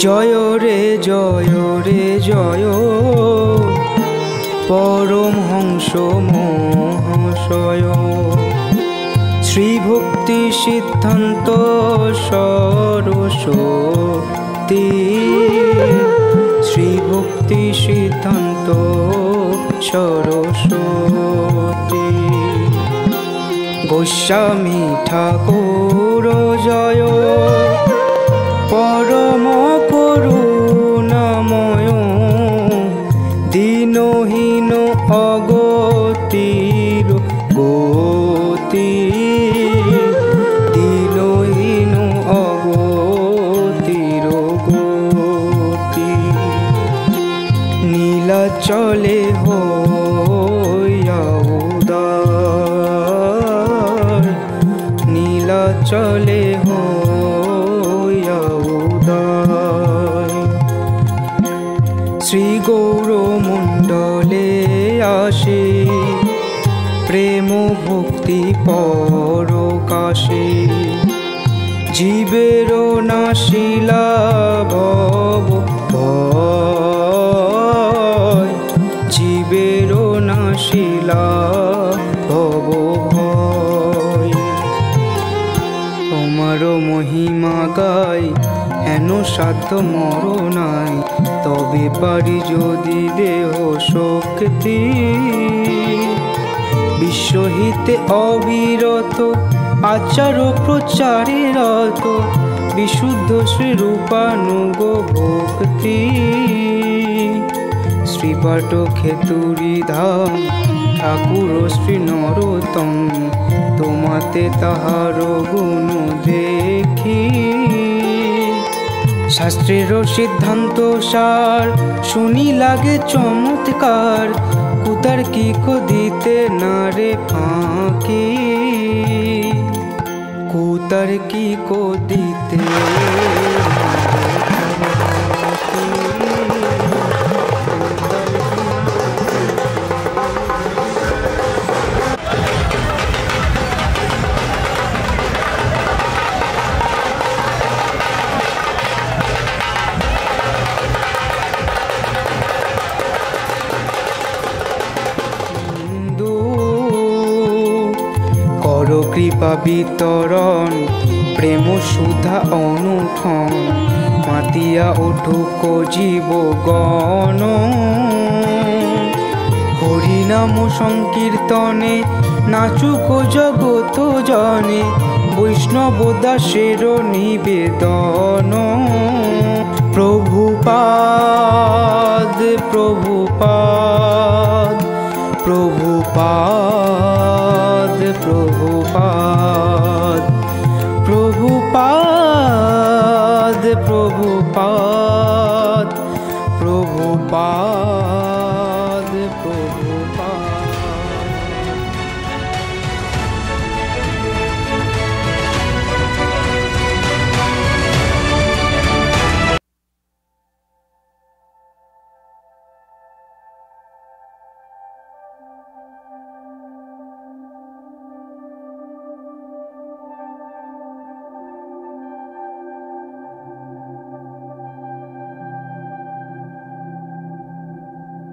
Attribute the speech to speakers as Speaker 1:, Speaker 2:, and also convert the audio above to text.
Speaker 1: জয় রে জয় রে জয় পরমহংস মহাশয়। শ্রী ভক্তি সিদ্ধান্ত সরস্বতী, শ্রী ভক্তি সিদ্ধান্ত সরস্বতী। গোস্বামী ঠাকুর জয় পরম করুণাময়। দীনহীন অগতির গতি, দীনহীন অগতির গতি। নীলাচলে হইয়া উদার, নীলাচলে হইয়া উদার। শ্রী গৌরমণ্ডলে আসে প্রেম ভক্তি পরকাশে। জীবের নাশিলা ভব ভয়, জীবের নাশিলা ভব ভয়। তোমার মহিমা গাই হেন সাধ্য মর নাই, তবে পারি যদি দেহ শক্তি। বিশ্বহিতে অবিরত আচার প্রচারে রত, বিশুদ্ধ শ্রীরূপানুগ ভক্তি। শ্রীপাঠ খেতুরি ধাম ঠাকুর শ্রী নরোত্তম, তোমাতে তাহার গুণ দেখি। শাস্ত্রের সিদ্ধান্ত সার শুনি লাগে চমৎকার, কুতার্কিক দিতে না রে ফাঁকি, কুতার্কিক দিতে কৃপা বিতরণ প্রেম সুধা অনুঠন। মাতিয়া উঠুক জীবগণ হরিনাম সংকীর্তনে, নাচুক জগত জনে বৈষ্ণব দাসের নিবেদন। প্রভুপাদ প্রভুপাদ প্রভুপাদ প্রভুপাদ প্রভুপাদ প্রভু